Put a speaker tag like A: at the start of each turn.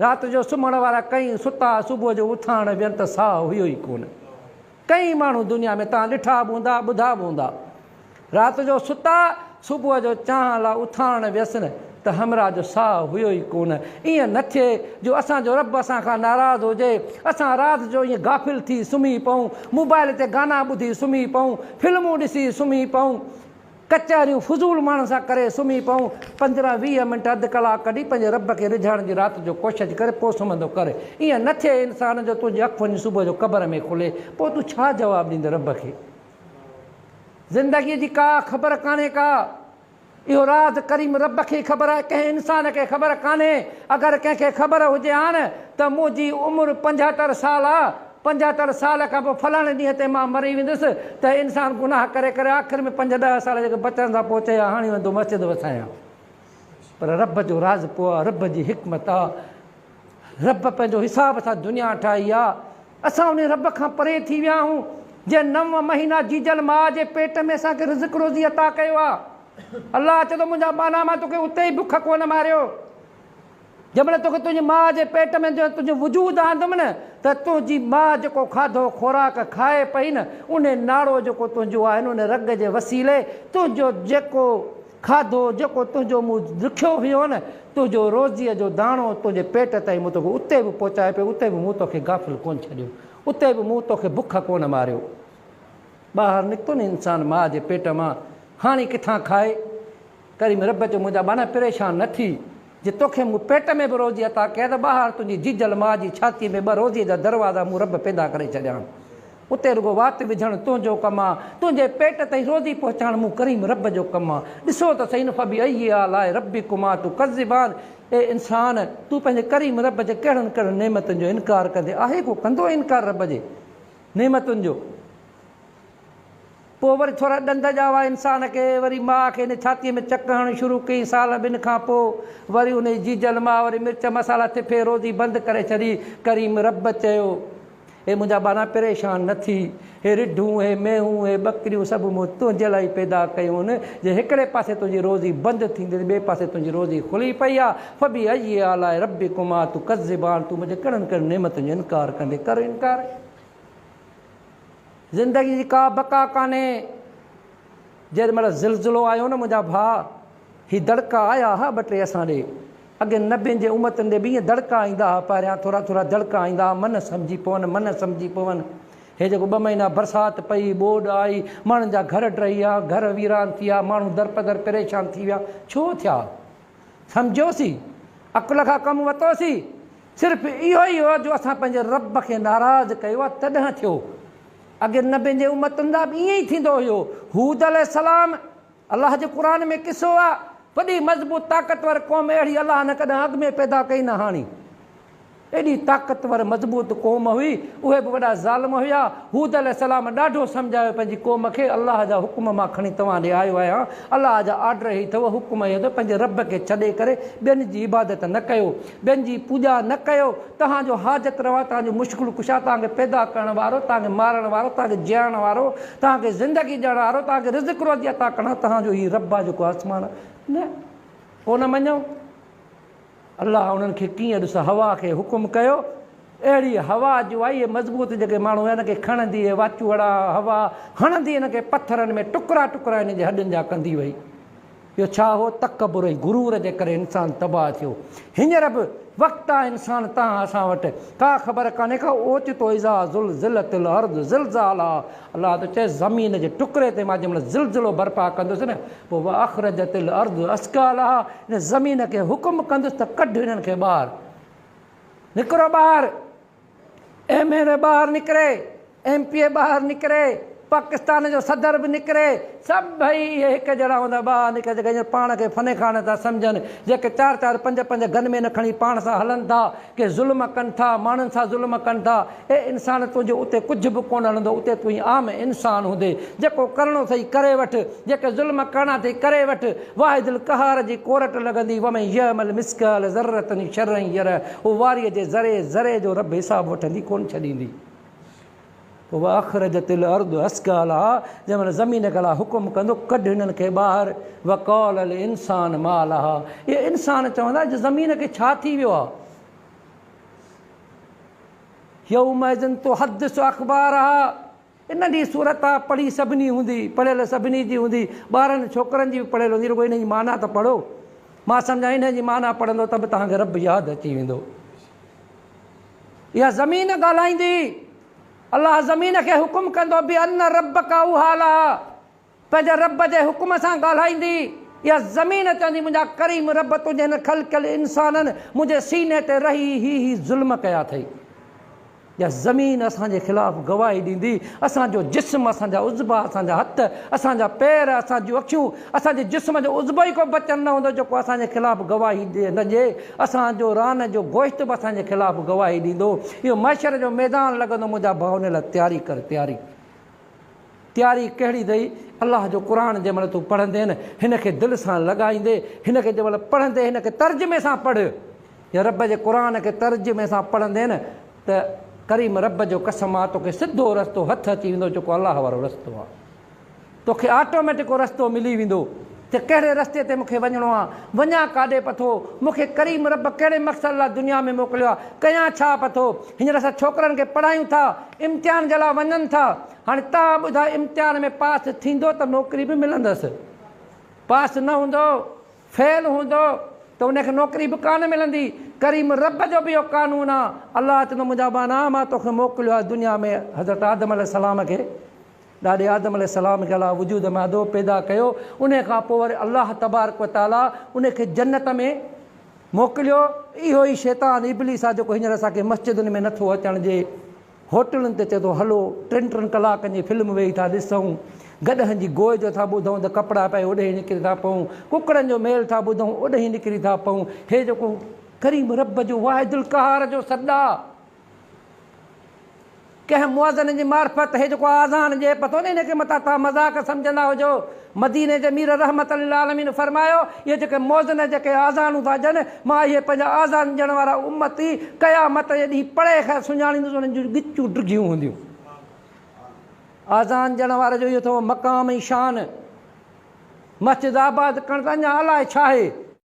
A: राति जो सुम्हण वारा कई सुता सुबुह जो उथाण वियनि त साह हुयो ई कोन। कई माण्हू दुनिया में तव्हां ॾिठा बि हूंदा ॿुधा बि हूंदा, राति जो सुता सुबुह जो चांहि लाइ उथाण वियसि न त हमरा जो साह हुयो ई कोन। ईअं न थिए जो असांजो रब असां खां नाराज़ हुजे, असां राति जो ईअं गाफ़िल थी सुम्ही पऊं, मोबाइल ते गाना ॿुधी सुम्ही पऊं, फिल्मूं ॾिसी सुम्ही पऊं, कचहरियूं फुज़ूल माण्हुनि सां करे सुम्ही पऊं, 15-20 मिंट अधु कलाक कढी पंहिंजे रब खे रिझाइण जी राति जो कोशिशि करे पोइ सुम्हंदो करे। ईअं न थिए इंसान जो तुंहिंजी अखि वञी सुबुह जो क़बर में खुले, पोइ तूं छा जवाबु ॾींदे रब खे? ज़िंदगीअ जी का ख़बर कान्हे का, इहो राज़ करीम रब खे ख़बर आहे, कंहिं इंसान खे ख़बर कान्हे। अगरि कंहिंखे ख़बर हुजे हा न त मुंहिंजी उमिरि 75 साल आहे, 75 साल खां पोइ फलाणे ॾींहं ते मां मरी वेंदुसि, त इंसानु गुनाह करे करे आख़िर में 5-10 साल जेके बचनि था पोइ चए हाणे वेंदो मस्जिद वसायां। पर रब जो राज़ पोइ आहे, रब जी हिकमत आहे, रब पंहिंजो हिसाब सां दुनिया ठाही आहे। असां उन रब खां परे थी विया आहियूं जे 9 महीना जीजल माउ जे पेट में असांखे रिज़्क़ रोज़ी अता कयो आहे। अलाह चए थो मुंहिंजा बाना मां तोखे उते ई बुख कोन मारियो, जंहिंमहिल तोखे तुंहिंजी माउ जे पेट में तुंहिंजो वजूद आंदुमि न त तुंहिंजी माउ जेको खाधो खुराक खाए पई न, उन नाड़ो जेको तुंहिंजो आहे न, उन रग जे वसीले तुंहिंजो जेको खाधो जेको तुंहिंजो मूं दुखियो हुयो न, तुंहिंजो रोज़ीअ जो दाणो तुंहिंजे पेट ताईं मूं तोखे उते बि पहुचाए पियो, उते बि मूं तोखे गाफ़िल कोन छॾियो, उते बि मूं तोखे बुख कोन मारियो। ॿाहिरि निकितो न इंसानु माउ जे पेट मां, हाणे किथां खाए? करीम रब जो मुंहिंजा बाना परेशान न थी, जे तोखे मूं पेट में बि रोज़ी अता कया त ॿाहिरि तुंहिंजी जीजल माउ जी छातीअ में 2 रोज़ीअ जा दरवाज़ा मूं रब पैदा करे छॾिया। उते रुगो वात विझणु तुंहिंजो कमु आहे, तुंहिंजे पेट ताईं रोज़ी पहुचाइणु मूं करीम रब जो कमु आहे। ॾिसो त सही न फबी अई आहे रबी कुमा तूं कज़िबान। ए इंसान, तूं पंहिंजे करीम रब जे कहिड़नि कहिड़नि नेमतुनि जो इनकार कंदे आहे? को कंदो इनकार रब जे नेमतुनि जो? पोइ वरी थोरा ॾंद ॼावा इंसान खे, वरी माउ खे हिन छातीअ में चक हणणु शुरू कई, साल 2 खां पोइ वरी उन जी जीजल माउ वरी मिर्च मसाला थिफे रोज़ी बंदि करे छॾी। करीम रब चयो हे मुंहिंजा बाना परेशान न थी, हे रिढूं हे मेहूं हे ॿकरियूं सभु मूं तुंहिंजे लाइ पैदा कयूं आहिनि, जे हिकिड़े पासे तुंहिंजी रोज़ी बंदि थींदी ॿिए पासे तुंहिंजी रोज़ी खुली पई आहे। फबी अई आलाए रबी कुमा तूं कज़िबान, तूं मुंहिंजे कहिड़नि कहिड़नि नेमतुनि जो इनकार कंदे कर इनकार। ज़िंदगी जी का बका कान्हे। जेॾीमहिल ज़िलज़िलो आयो न मुंहिंजा भाउ, हीअ दड़का आया हा 2-3 असां ॾे, अॻे नबियुनि जे उमतुनि ॾे बि ईअं दड़का ईंदा हुआ, पहिरियां थोरा दड़का ईंदा हुआ, मन सम्झी पवनि। हे जेको 2 महीना बरसाति पई, ॿोॾि आई, माण्हुनि जा घर टही विया, घर वीरान थी विया, माण्हू दर परेशान थी विया। छो थिया? सम्झोसीं, अक़ुल खां कमु वरितोसीं? सिर्फ़ु इहो ई हो जो असां पंहिंजे रब खे नाराज़ कयो आहे, तॾहिं थियो। अॻे नबियुनि जे उमतुनि जा बि ईअं ई थींदो हुयो। हूद अलैहिस्सलाम, अलाह जे क़ुर में किसो आहे, वॾी मज़बूत ताक़तवर क़ौम अहिड़ी अलाह न कॾहिं अॻु में पैदा कई न हाणी। एॾी ताक़तवर मज़बूत क़ौम हुई, उहे बि वॾा ज़ालिम हुया। हूद अलैहिस्सलाम ॾाढो सम्झायो पंहिंजी क़ौम खे, अलाह जा हुकुम मां खणी तव्हां ॾे आयो आहियां, अलाह जा आर्डर ई अथव, हुकुम इहो अथव, पंहिंजे रब खे छॾे करे ॿियनि जी इबादत न कयो, ॿियनि जी पूॼा न कयो। तव्हांजो हाजत रवा, तव्हांजो मुश्किल कुशा, तव्हांखे पैदा करण वारो, तव्हांखे मारण वारो, तव्हांखे जीअण वारो, तव्हांखे ज़िंदगी ॾियण वारो, तव्हांखे रिज़्क़ रोज़ी अता करण तव्हांजो हीउ रब आहे जेको आसमान न कोन मञो। अलाह उन्हनि खे कीअं ॾिसो हवा खे हुकुम कयो, अहिड़ी हवा जो आई मज़बूत जेके माण्हू हिन खे खणंदी वाचूड़ा हवा हणंदी हिन खे पथरनि में टुकड़ा हिन जे हॾनि जा कंदी वई। इहो छा हो? तकबुर ऐं गुरूर जे करे इंसानु तबाह थियो। हींअर बि वक़्तु आहे इंसानु तव्हां असां वटि का ख़बर कान्हे का ओचितो इज़ा ज़ुलज़िलतिल अर्ज़ ज़िलज़ाला। अलाह त चए ज़मीन जे टुकड़े ते मां जंहिंमहिल ज़िलज़िलो बर्पा कंदुसि न, पोइ व अख़रजतिल अर्ज़ अस्कालहा, हिन ज़मीन खे हुकुम कंदुसि त कढ हिननि खे ॿाहिरि, निकिरो ॿाहिरि, MN ॿाहिरि निकिरे, MP ॿाहिरि निकिरे, पाकिस्तान जो सदर बि निकिरे, सभई इहे हिकु जहिड़ा हूंदा, ॿाहिरि निकिरे जेके हींअर पाण खे फने खाने था सम्झनि, जेके 4-4, 5-5 गन में न खणी पाण सां हलनि था, के ज़ुल्म कनि था, माण्हुनि सां ज़ुल्म कनि था। हे इंसान तुंहिंजो उते कुझु बि कोन हलंदो, उते तूं आम इंसान हूंदे, जेको करिणो अथई करे वठि, जेके ज़ुल्म करणा अथई करे वठि। वाहिदुल क़हार जी कोरट लॻंदी, वमे यअमल मिस्काल ज़र्रतन शर्रन यरह, हू वारीअ जे ज़रे जो रब हिसाब वठंदी कोन छॾींदी। पोइ अख़रजतिल अर्ज़ अस्कालहा, जंहिंमहिल ज़मीन खे अलाह हुकुम कंदो कढ हिननि खे ॿाहिरि। वक़ौल अल इंसान मा लहा, इहे इंसान चवंदा ज़मीन खे छा थी वियो आहे? यौमइज़िन तुहद्दिसु अख़बारहा। इन ॾींहुं सूरत आहे, पढ़ी सभिनी हूंदी, पढ़ियल सभिनी जी हूंदी, ॿारनि छोकिरनि जी बि पढ़ियल हूंदी, रुॻो इन जी माना त पढ़ो। मां सम्झां इन जी माना पढ़ंदो त बि तव्हांखे रब यादि अची वेंदो। इहा ज़मीन ॻाल्हाईंदी, अलाह ज़मीन खे हुकुम कंदो बि अन रब का उहाला, पंहिंजे रब जे हुकुम सां ॻाल्हाईंदी। इहा ज़मीन चवंदी मुंहिंजा करीम रब तुंहिंजे हिन खलकियल इंसाननि मुंहिंजे सीने ते रही ही ज़ुल्म कया अथई। इहा ज़मीन असांजे ख़िलाफ़ु गवाही ॾींदी। असांजो जिस्म, असांजा उज़बा, असांजा हथ, असांजा पेर, असांजूं अखियूं, असांजे जिस्म जो उज़बो ई को बचन न हूंदो जेको असांजे ख़िलाफ़ु गवाही ॾिए न ॾिए। असांजो रान जो गोश्त बि असांजे ख़िलाफ़ु गवाही ॾींदो। इहो मैशर जो मैदान लॻंदो। मुंहिंजा भाउ हुन लाइ तयारी कर, तयारी कहिड़ी अथई? अलाह जो क़ुर जंहिं महिल तूं पढ़ंदे न, हिन खे दिलि सां लॻाईंदे, हिन खे जंहिं महिल पढ़ंदे हिन खे तर्जुमे सां पढ़, या रब जे क़ुर खे तर्जुमे सां पढ़ंदे न त करीम रब जो कसम आहे तोखे सिधो रस्तो हथु अची वेंदो, जेको अलाह वारो रस्तो आहे। तोखे ऑटोमेटिक रस्तो मिली वेंदो त कहिड़े रस्ते ते मूंखे वञिणो आहे, वञा काॾे पथो, मूंखे करीम रब कहिड़े मक़सद लाइ दुनिया में मोकिलियो आहे, कयां छा पथो। हींअर असां छोकिरनि खे पढ़ायूं था, इम्तिहान जे लाइ वञनि था। हाणे तव्हां ॿुधायो, इम्तिहान में पास थींदो त नौकिरी बि मिलंदसि, पास न हूंदो, फेल हूंदो त उनखे नौकिरी बि कान मिलंदी। करीम रब जो बि इहो कानून आहे। अलाह चवंदो मुंहिंजा बाना मां तोखे मोकिलियो आहे दुनिया में हज़रत आदम अलैहिस्सलाम खे, ॾाढे आदम अलैहिस्सलाम खे अलाह वजूद में अदो पैदा कयो। उन खां पोइ वरी अलाह तबारक व तआला उनखे जन्नत में मोकिलियो। इहो ई शैतान इब्लीस आहे जेको हींअर असांखे मस्जिदुनि में नथो अचणु ॾिए, होटलुनि ते चए थो हलो 3-3 कलाकनि जी फिल्म वेही था ॾिसूं, गॾहनि जी गोए जो था ॿुधूं त कपिड़ा पाए ओॾे ई निकिरी था पऊं, कुकड़नि जो मेल था ॿुधूं ओॾे ई निकिरी था पऊं। हे जेको करीम रब जो वाहिदुल क़हार जो सदा, कंहिं मुअज़्ज़िन जी मार्फत, हे जेको आज़ान जे पतो न हिनखे मथां तव्हां मज़ाक सम्झंदा हुजो। मदीने जे मीर रहमत लिल आलमीन फरमायो, इहे जेके मुअज़्ज़िन जेके आज़ानूं था ॾियनि, मां इहे पंहिंजा आज़ान ॾियण वारा उम्मती क़यामत जे ॾींहुं पढ़े खे सुञाणींदुसि, उन्हनि जूं गिचूं डिघियूं हूंदियूं। आज़ान ॾियण वारे जो इहो अथव मक़ाम ऐं शान। मस्जिद आबाद करण त अञा अलाए छा आहे।